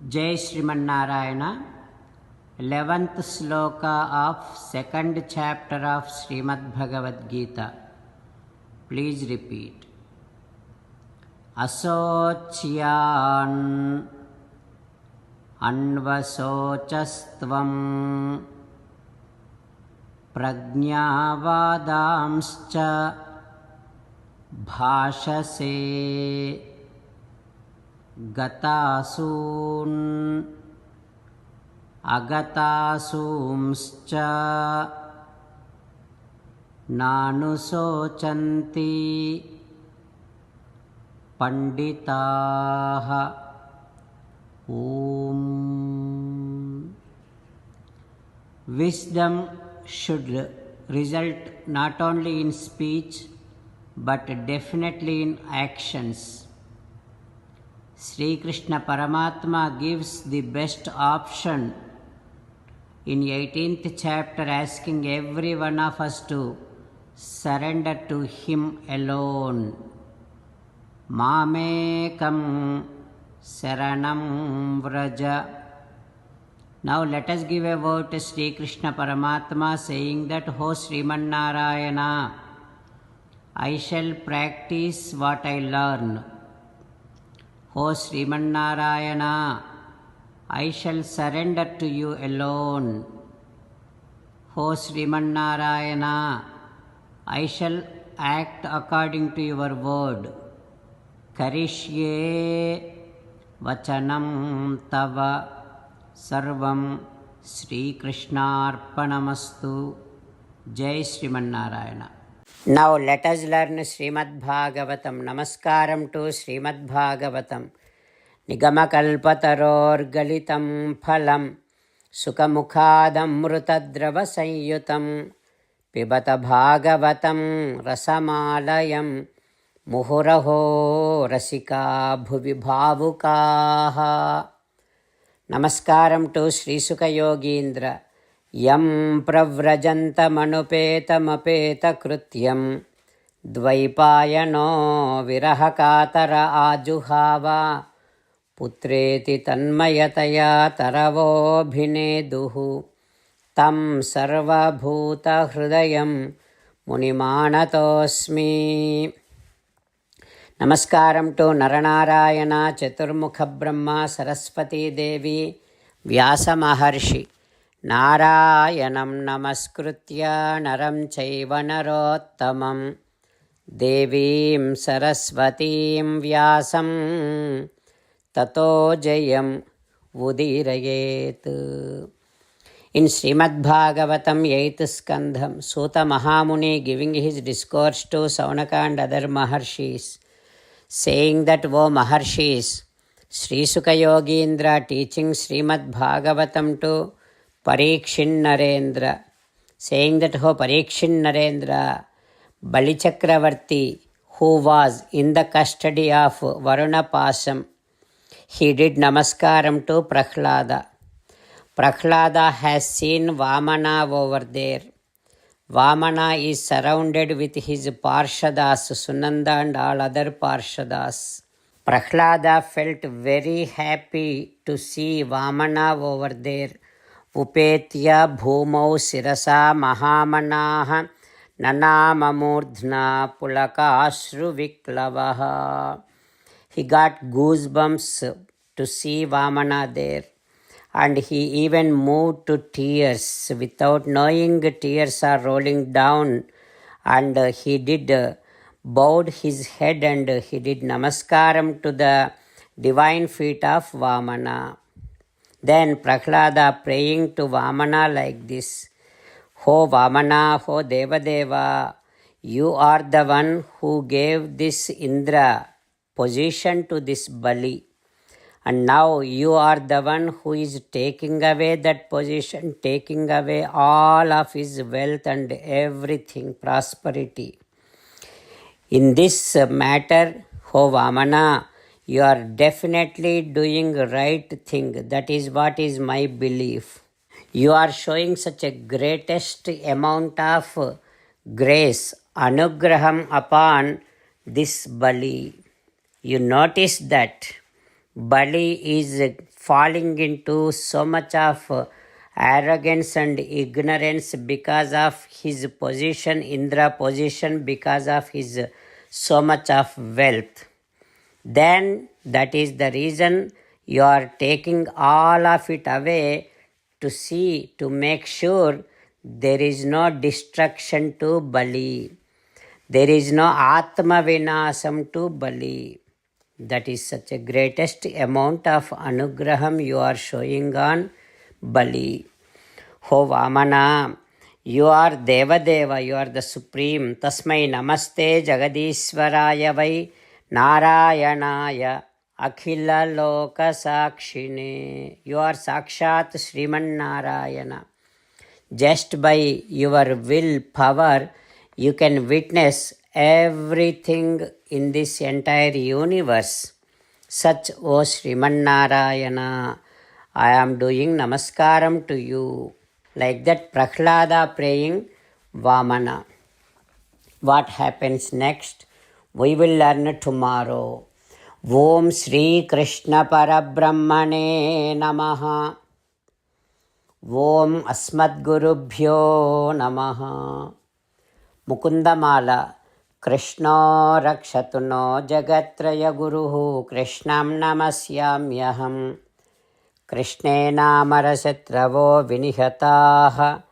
Jai Srimanarayana, 11th sloka of 2nd chapter of Srimad Bhagavad Gita. Please repeat. Asocyan anvasocastvam prajñavadamscha bhashase gatasun agatasumscha nanusochanti panditaha. Om. Wisdom should result not only in speech but definitely in actions. Sri Krishna Paramatma gives the best option in 18th chapter, asking every one of us to surrender to Him alone. Mamekam Saranam Vraja. Now let us give a word to Sri Krishna Paramatma, saying that, O Sriman Narayana, I shall practice what I learn. O Sriman Narayana, I shall surrender to you alone. O Sriman Narayana, I shall act according to your word. Karishye vachanam tava sarvam Sri Krishnarpanamastu. Jai Sriman Narayana. Now let us learn Srimad Bhagavatam. Namaskaram to Srimad Bhagavatam. Nigamakalpatarorgalitam phalam Sukhamukhadamrutadrava sayyutam Pibata Bhagavatam rasamalayam Muhuraho rasika bhuvi bhavukaha. Namaskaram to Sri Sukha Yogindra. Yam pravrajantamanupeta krutyam dvaipayano virahakatara ajuhava putreti tanmayataya taravo bhineduhu tam sarvabhuta hrudayam munimanatosmi. Namaskaram to Naranarayana, Chaturmukha Brahma, Saraswati Devi, Vyasa Maharshi. Narayanam namaskritya naram chaiva narottamam devim saraswatim vyasam tato jayam udirayet. In Srimad Bhagavatam 8th Skandham, Suta Mahamuni giving his discourse to Saunaka and other Maharshis, saying that, O Maharshis, Sri Sukha Yogindra teaching Srimad Bhagavatam to Parikshit Narendra, saying that, O Parikshit Narendra, Bali Chakravarti, who was in the custody of Varuna Pasam, he did namaskaram to Prahlada. Prahlada has seen Vamana over there. Vamana is surrounded with his Parshadas, Sunanda and all other Parshadas. Prahlada felt very happy to see Vamana over there. Upetya bhumau sirasa mahamanaha nanamamurdhna pulaka ashru viklavaha. He got goosebumps to see Vamana there, and he even moved to tears without knowing tears are rolling down, and he did bowed his head and he did namaskaram to the divine feet of Vamana. Then Prahlada praying to Vamana like this, O Vamana, O Devadeva, you are the one who gave this Indra position to this Bali. And now you are the one who is taking away that position, taking away all of his wealth and everything, prosperity. In this matter, O Vamana, you are definitely doing right thing. That is what is my belief. You are showing such a greatest amount of grace, anugraham upon this Bali. You notice that Bali is falling into so much of arrogance and ignorance because of his position, Indra position, because of his so much of wealth, then that is the reason you are taking all of it away to make sure there is no destruction to Bali. There is no Atma Vinasam to Bali. That is such a greatest amount of anugraham you are showing on Bali. Ho Vamana, you are Devadeva, you are the Supreme. Tasmai Namaste Jagadishwaraya Vai Narayanaya Akhila Loka Sakshine. You are Sakshat Sriman Narayana. Just by your will power, you can witness everything in this entire universe. Such, O Sriman Narayana, I am doing namaskaram to you. Like that, Prahlada praying Vamana. What happens next? We will learn tomorrow. Om Shri Krishna Parabrahmane Namaha. Om Asmadgurubhyo Namaha. Mukundamala. Krishna Rakshatu no Jagatraya Guruhu Krishnam Namasyamyaham. Krishnena Marasatravo Vinihataha.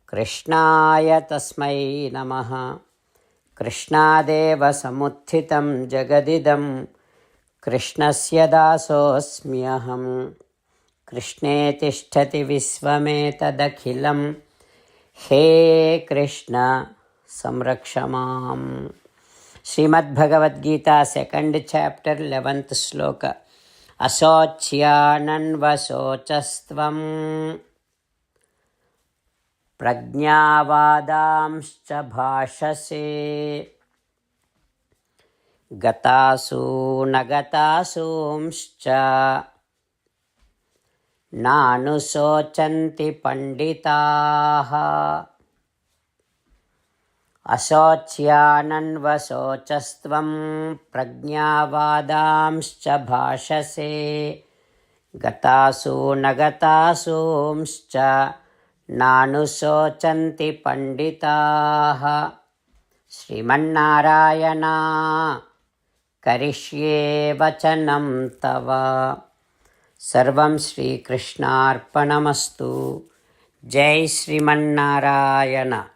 Krishnaya Tasmai Namaha. Krishnadeva Samuthitam Jagadidam. Krishnasya Dasosmyaham. Krishne Tishtati Visvametadakhilam. He Krishna Samrakshamam. Srimad Bhagavad Gita, 2nd chapter, 11th sloka. Asocyananvasocastvam prajñāvādāmsca bhāshase gatāsu nagatāsumsca nānusocanti panditaha. Asocyananvasocastvam prajñāvādāmsca bhāshase gatasu nagatasumsca nanusocanti panditaha. Srimannārayana karishye vachanam tava. Sarvam Shri Krishnarpanamastu. Jai Srimannārayana.